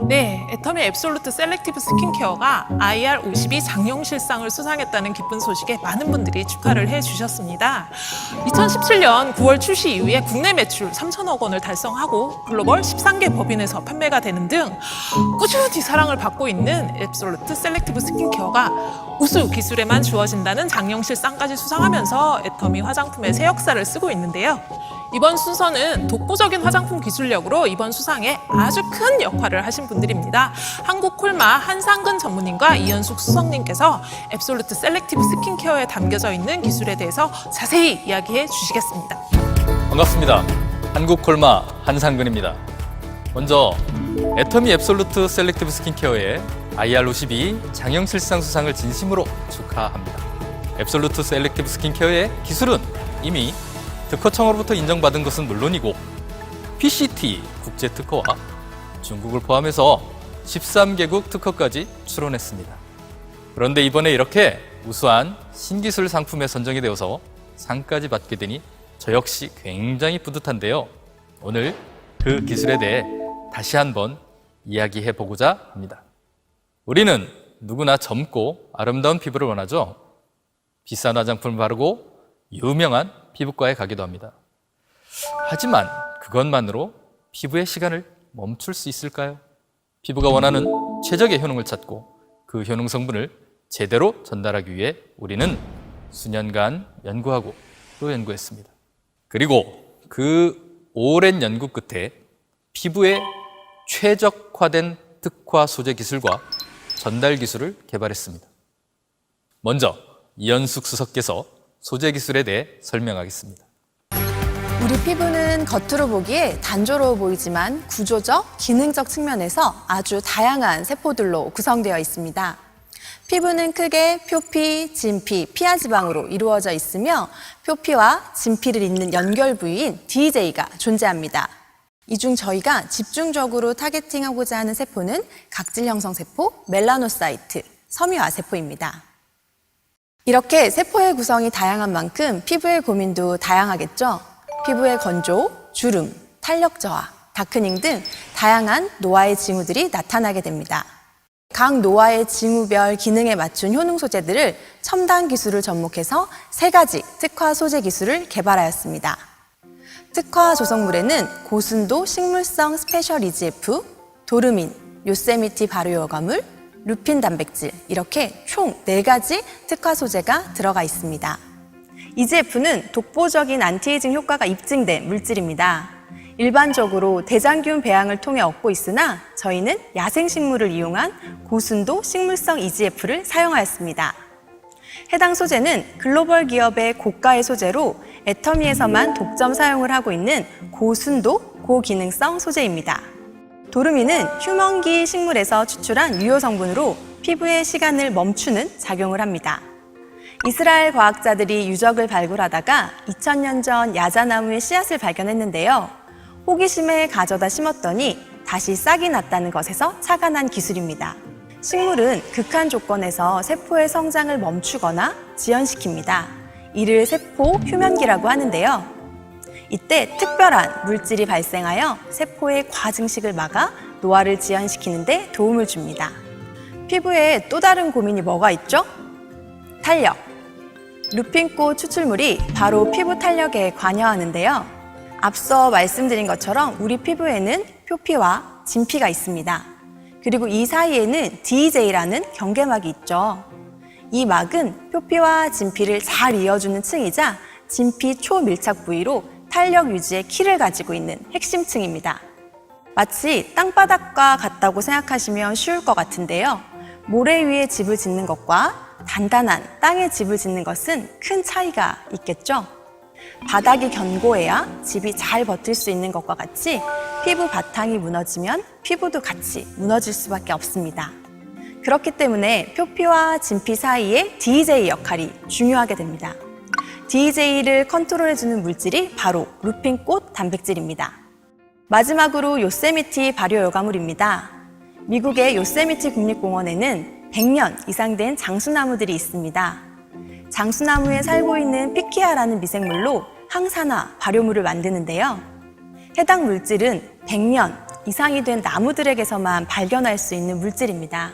네, 애터미 앱솔루트 셀렉티브 스킨케어가 IR52 장영실상을 수상했다는 기쁜 소식에 많은 분들이 축하를 해주셨습니다. 2017년 9월 출시 이후에 국내 매출 3천억 원을 달성하고 글로벌 13개 법인에서 판매가 되는 등 꾸준히 사랑을 받고 있는 앱솔루트 셀렉티브 스킨케어가 우수 기술에만 주어진다는 장영실상까지 수상하면서 애터미 화장품의 새 역사를 쓰고 있는데요. 이번 순서는 독보적인 화장품 기술력으로 이번 수상에 아주 큰 역할을 하신 분들입니다. 한국콜마 한상근 전무님과 이현숙 수석님께서 앱솔루트 셀렉티브 스킨케어에 담겨져 있는 기술에 대해서 자세히 이야기해 주시겠습니다. 반갑습니다. 한국콜마 한상근입니다. 먼저 애터미 앱솔루트 셀렉티브 스킨케어의 IR52 장영실상 수상을 진심으로 축하합니다. 앱솔루트 셀렉티브 스킨케어의 기술은 이미 특허청으로부터 인정받은 것은 물론이고 PCT 국제특허와 중국을 포함해서 13개국 특허까지 출원했습니다. 그런데 이번에 이렇게 우수한 신기술 상품에 선정이 되어서 상까지 받게 되니 저 역시 굉장히 뿌듯한데요. 오늘 그 기술에 대해 다시 한번 이야기해 보고자 합니다. 우리는 누구나 젊고 아름다운 피부를 원하죠. 비싼 화장품을 바르고 유명한 피부과에 가기도 합니다. 하지만 그것만으로 피부의 시간을 멈출 수 있을까요? 피부가 원하는 최적의 효능을 찾고 그 효능 성분을 제대로 전달하기 위해 우리는 수년간 연구하고 또 연구했습니다. 그리고 그 오랜 연구 끝에 피부에 최적화된 특화 소재 기술과 전달 기술을 개발했습니다. 먼저 이현숙 수석께서 소재 기술에 대해 설명하겠습니다. 우리 피부는 겉으로 보기에 단조로워 보이지만 구조적, 기능적 측면에서 아주 다양한 세포들로 구성되어 있습니다. 피부는 크게 표피, 진피, 피하지방으로 이루어져 있으며 표피와 진피를 잇는 연결 부위인 DJ가 존재합니다. 이 중 저희가 집중적으로 타겟팅하고자 하는 세포는 각질 형성 세포, 멜라노사이트, 섬유화 세포입니다. 이렇게 세포의 구성이 다양한 만큼 피부의 고민도 다양하겠죠. 피부의 건조, 주름, 탄력 저하, 다크닝 등 다양한 노화의 징후들이 나타나게 됩니다. 각 노화의 징후별 기능에 맞춘 효능 소재들을 첨단 기술을 접목해서 3가지 특화 소재 기술을 개발하였습니다. 특화 조성물에는 고순도 식물성 스페셜 EGF, 도르민, 요세미티 발효효과물, 루핀 단백질 이렇게 총 4가지 특화 소재가 들어가 있습니다. EGF는 독보적인 안티에이징 효과가 입증된 물질입니다. 일반적으로 대장균 배양을 통해 얻고 있으나 저희는 야생식물을 이용한 고순도 식물성 EGF를 사용하였습니다. 해당 소재는 글로벌 기업의 고가의 소재로 애터미에서만 독점 사용을 하고 있는 고순도 고기능성 소재입니다. 도르민은 휴먼기 식물에서 추출한 유효 성분으로 피부의 시간을 멈추는 작용을 합니다. 이스라엘 과학자들이 유적을 발굴하다가 2000년 전 야자나무의 씨앗을 발견했는데요. 호기심에 가져다 심었더니 다시 싹이 났다는 것에서 착안한 기술입니다. 식물은 극한 조건에서 세포의 성장을 멈추거나 지연시킵니다. 이를 세포 휴면기라고 하는데요. 이때 특별한 물질이 발생하여 세포의 과증식을 막아 노화를 지연시키는 데 도움을 줍니다. 피부에 또 다른 고민이 뭐가 있죠? 탄력. 루핀꽃 추출물이 바로 피부 탄력에 관여하는데요. 앞서 말씀드린 것처럼 우리 피부에는 표피와 진피가 있습니다. 그리고 이 사이에는 DJ라는 경계막이 있죠. 이 막은 표피와 진피를 잘 이어주는 층이자 진피 초밀착 부위로 탄력 유지의 키를 가지고 있는 핵심 층입니다. 마치 땅바닥과 같다고 생각하시면 쉬울 것 같은데요. 모래 위에 집을 짓는 것과 단단한 땅에 집을 짓는 것은 큰 차이가 있겠죠? 바닥이 견고해야 집이 잘 버틸 수 있는 것과 같이 피부 바탕이 무너지면 피부도 같이 무너질 수밖에 없습니다. 그렇기 때문에 표피와 진피 사이의 DJ 역할이 중요하게 됩니다. DJ를 컨트롤해주는 물질이 바로 루핀꽃 단백질입니다. 마지막으로 요세미티 발효효과물입니다. 미국의 요세미티 국립공원에는 100년 이상 된 장수나무들이 있습니다. 장수나무에 살고 있는 피키아라는 미생물로 항산화 발효물을 만드는데요. 해당 물질은 100년 이상이 된 나무들에게서만 발견할 수 있는 물질입니다.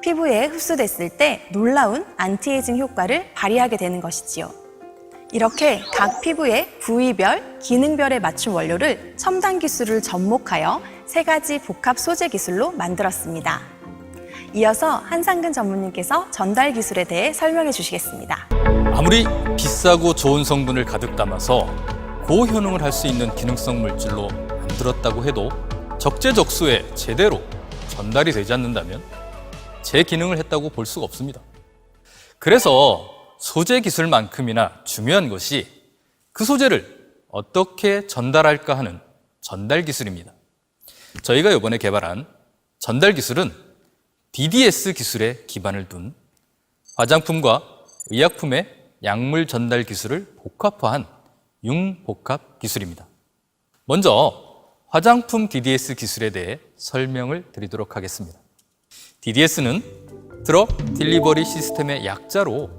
피부에 흡수됐을 때 놀라운 안티에이징 효과를 발휘하게 되는 것이지요. 이렇게 각 피부의 부위별, 기능별에 맞춘 원료를 첨단 기술을 접목하여 3가지 복합 소재 기술로 만들었습니다. 이어서 한상근 전무님께서 전달 기술에 대해 설명해 주시겠습니다. 아무리 비싸고 좋은 성분을 가득 담아서 고효능을 할 수 있는 기능성 물질로 만들었다고 해도 적재적소에 제대로 전달이 되지 않는다면 제 기능을 했다고 볼 수가 없습니다. 그래서 소재 기술만큼이나 중요한 것이 그 소재를 어떻게 전달할까 하는 전달 기술입니다. 저희가 이번에 개발한 전달 기술은 DDS 기술에 기반을 둔 화장품과 의약품의 약물 전달 기술을 복합화한 융복합 기술입니다. 먼저 화장품 DDS 기술에 대해 설명을 드리도록 하겠습니다. DDS는 드럭 딜리버리 시스템의 약자로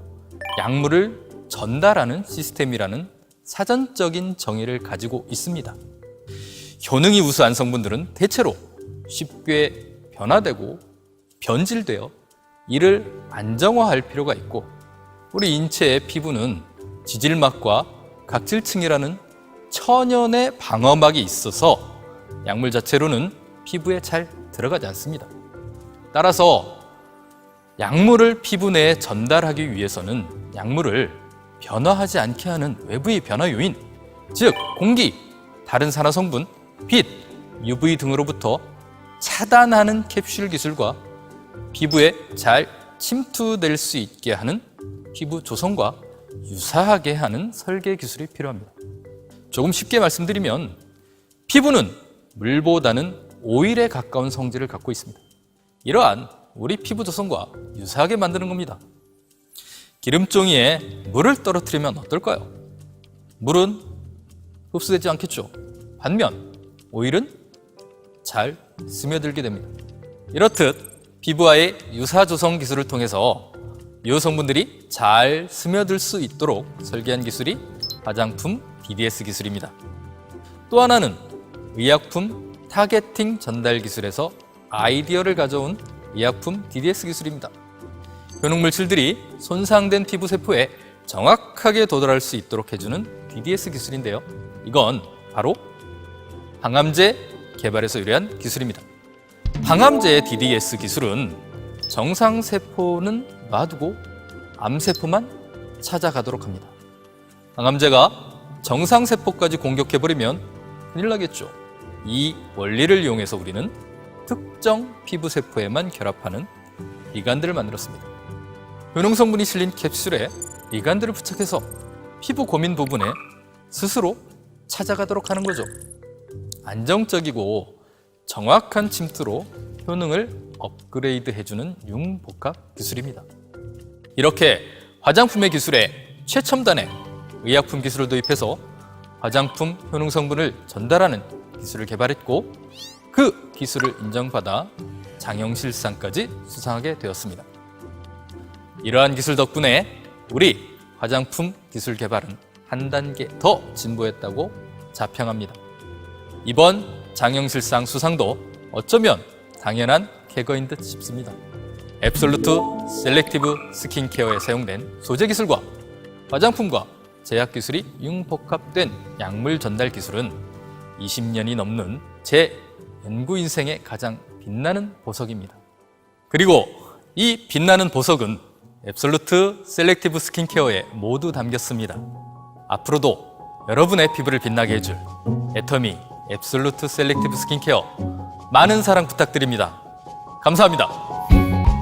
약물을 전달하는 시스템이라는 사전적인 정의를 가지고 있습니다. 효능이 우수한 성분들은 대체로 쉽게 변화되고 변질되어 이를 안정화할 필요가 있고, 우리 인체의 피부는 지질막과 각질층이라는 천연의 방어막이 있어서 약물 자체로는 피부에 잘 들어가지 않습니다. 따라서 약물을 피부 내에 전달하기 위해서는 약물을 변화하지 않게 하는 외부의 변화 요인, 즉 공기, 다른 산화 성분, 빛, UV 등으로부터 차단하는 캡슐 기술과 피부에 잘 침투될 수 있게 하는 피부 조성과 유사하게 하는 설계 기술이 필요합니다. 조금 쉽게 말씀드리면 피부는 물보다는 오일에 가까운 성질을 갖고 있습니다. 이러한 우리 피부 조성과 유사하게 만드는 겁니다. 기름종이에 물을 떨어뜨리면 어떨까요? 물은 흡수되지 않겠죠. 반면 오일은 잘 스며들게 됩니다. 이렇듯 피부와의 유사 조성 기술을 통해서 이 성분들이 잘 스며들 수 있도록 설계한 기술이 화장품 DDS 기술입니다. 또 하나는 의약품 타겟팅 전달 기술에서 아이디어를 가져온 의약품 DDS 기술입니다. 효능물질들이 손상된 피부 세포에 정확하게 도달할 수 있도록 해주는 DDS 기술인데요. 이건 바로 항암제 개발에서 유래한 기술입니다. 항암제의 DDS 기술은 정상세포는 놔두고 암세포만 찾아가도록 합니다. 항암제가 정상세포까지 공격해버리면 큰일 나겠죠. 이 원리를 이용해서 우리는 특정 피부세포에만 결합하는 리간드를 만들었습니다. 효능성분이 실린 캡슐에 리간드를 부착해서 피부 고민 부분에 스스로 찾아가도록 하는 거죠. 안정적이고 정확한 침투로 효능을 업그레이드 해주는 융복합 기술입니다. 이렇게 화장품의 기술에 최첨단의 의약품 기술을 도입해서 화장품 효능 성분을 전달하는 기술을 개발했고, 그 기술을 인정받아 장영실상까지 수상하게 되었습니다. 이러한 기술 덕분에 우리 화장품 기술 개발은 한 단계 더 진보했다고 자평합니다. 이번 장영실상 수상도 어쩌면 당연한 쾌거인 듯 싶습니다. 앱솔루트 셀렉티브 스킨케어에 사용된 소재 기술과 화장품과 제약 기술이 융복합된 약물 전달 기술은 20년이 넘는 제 연구 인생의 가장 빛나는 보석입니다. 그리고 이 빛나는 보석은 앱솔루트 셀렉티브 스킨케어에 모두 담겼습니다. 앞으로도 여러분의 피부를 빛나게 해줄 애터미 앱솔루트 셀렉티브 스킨케어 많은 사랑 부탁드립니다. 감사합니다.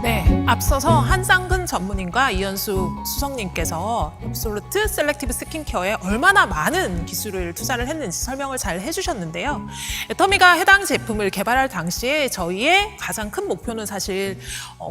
네, 앞서서 한상근 전문인과 이현수 수석님께서 앱솔루트 셀렉티브 스킨케어에 얼마나 많은 기술을 투자를 했는지 설명을 잘 해주셨는데요. 애터미가 해당 제품을 개발할 당시에 저희의 가장 큰 목표는 사실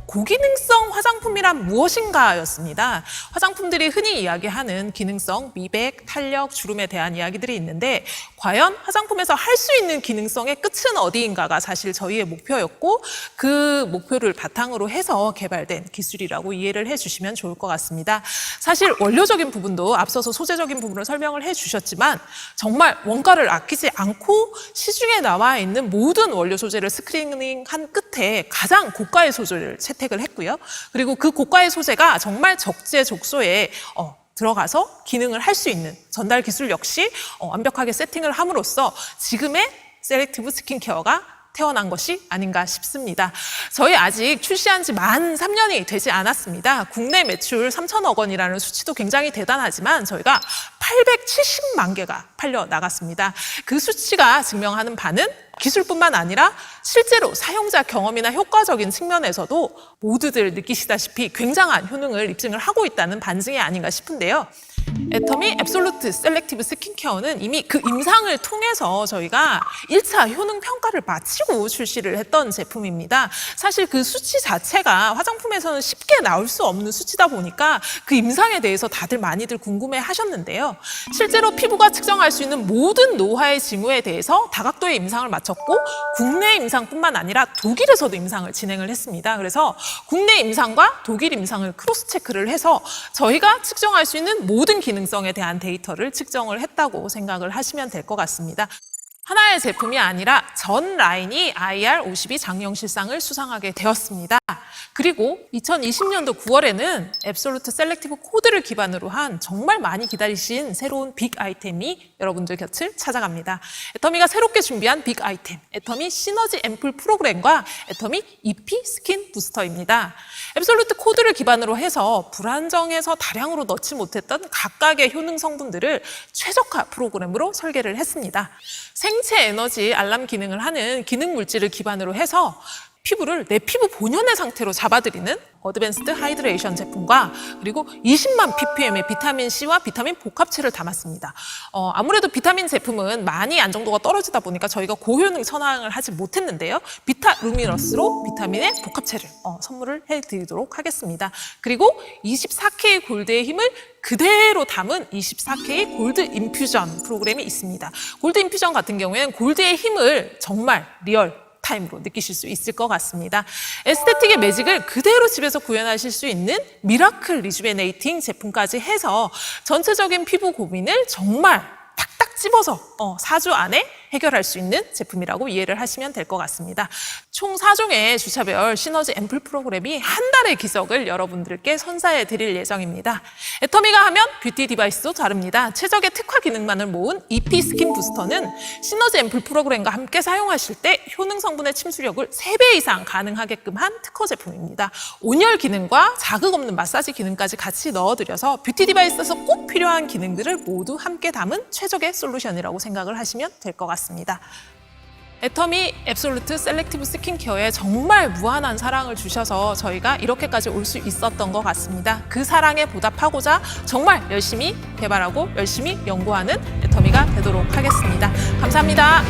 고기능성 화장품이란 무엇인가였습니다. 화장품들이 흔히 이야기하는 기능성, 미백, 탄력, 주름에 대한 이야기들이 있는데 과연 화장품에서 할 수 있는 기능성의 끝은 어디인가가 사실 저희의 목표였고, 그 목표를 바탕으로 해서 개발 개발된 기술이라고 이해를 해주시면 좋을 것 같습니다. 사실 원료적인 부분도 앞서서 소재적인 부분을 설명을 해주셨지만 정말 원가를 아끼지 않고 시중에 나와 있는 모든 원료 소재를 스크리닝한 끝에 가장 고가의 소재를 채택을 했고요. 그리고 그 고가의 소재가 정말 적재적소에 들어가서 기능을 할 수 있는 전달 기술 역시 완벽하게 세팅을 함으로써 지금의 셀렉티브 스킨케어가 태어난 것이 아닌가 싶습니다. 저희 아직 출시한 지 만 3년이 되지 않았습니다. 국내 매출 3천억 원이라는 수치도 굉장히 대단하지만 저희가 870만 개가 팔려 나갔습니다. 그 수치가 증명하는 바는 기술뿐만 아니라 실제로 사용자 경험이나 효과적인 측면에서도 모두들 느끼시다시피 굉장한 효능을 입증을 하고 있다는 반증이 아닌가 싶은데요. 애터미 앱솔루트 셀렉티브 스킨케어는 이미 그 임상을 통해서 저희가 1차 효능 평가를 마치고 출시를 했던 제품입니다. 사실 그 수치 자체가 화장품에서는 쉽게 나올 수 없는 수치다 보니까 그 임상에 대해서 다들 많이들 궁금해 하셨는데요. 실제로 피부가 측정할 수 있는 모든 노화의 징후에 대해서 다각도의 임상을 마쳤고 국내 임상뿐만 아니라 독일에서도 임상을 진행을 했습니다. 그래서 국내 임상과 독일 임상을 크로스 체크를 해서 저희가 측정할 수 있는 모든 기능성에 대한 데이터를 측정을 했다고 생각을 하시면 될 것 같습니다. 하나의 제품이 아니라 전 라인이 IR52 장영실상을 수상하게 되었습니다. 그리고 2020년도 9월에는 앱솔루트 셀렉티브 코드를 기반으로 한 정말 많이 기다리신 새로운 빅 아이템이 여러분들 곁을 찾아갑니다. 애터미가 새롭게 준비한 빅 아이템, 애터미 시너지 앰플 프로그램과 애터미 EP 스킨 부스터입니다. 앱솔루트 코드를 기반으로 해서 불안정해서 다량으로 넣지 못했던 각각의 효능 성분들을 최적화 프로그램으로 설계를 했습니다. 생체 에너지 알람 기능을 하는 기능 물질을 기반으로 해서 피부를 내 피부 본연의 상태로 잡아들이는 어드밴스드 하이드레이션 제품과 그리고 20만 ppm의 비타민C와 비타민 복합체를 담았습니다. 아무래도 비타민 제품은 많이 안정도가 떨어지다 보니까 저희가 고효능 선항을 하지 못했는데요. 비타루미너스로 비타민의 복합체를 선물을 해드리도록 하겠습니다. 그리고 24K 골드의 힘을 그대로 담은 24K 골드 인퓨전 프로그램이 있습니다. 골드 인퓨전 같은 경우에는 골드의 힘을 정말 리얼 타임으로 느끼실 수 있을 것 같습니다. 에스테틱의 매직을 그대로 집에서 구현하실 수 있는 미라클 리주베네이팅 제품까지 해서 전체적인 피부 고민을 정말 탁탁 집어서 4주 안에 해결할 수 있는 제품이라고 이해를 하시면 될 것 같습니다. 총 4종의 주차별 시너지 앰플 프로그램이 한 달의 기적을 여러분들께 선사해 드릴 예정입니다. 애터미가 하면 뷰티 디바이스도 다릅니다. 최적의 특화 기능만을 모은 EP 스킨 부스터는 시너지 앰플 프로그램과 함께 사용하실 때 효능 성분의 침수력을 3배 이상 가능하게끔 한 특허 제품입니다. 온열 기능과 자극 없는 마사지 기능까지 같이 넣어드려서 뷰티 디바이스에서 꼭 필요한 기능들을 모두 함께 담은 최적의 솔루션이라고 생각을 하시면 될 것 같습니다. 애터미 앱솔루트 셀렉티브 스킨케어에 정말 무한한 사랑을 주셔서 저희가 이렇게까지 올 수 있었던 것 같습니다. 그 사랑에 보답하고자 정말 열심히 개발하고 열심히 연구하는 애터미가 되도록 하겠습니다. 감사합니다.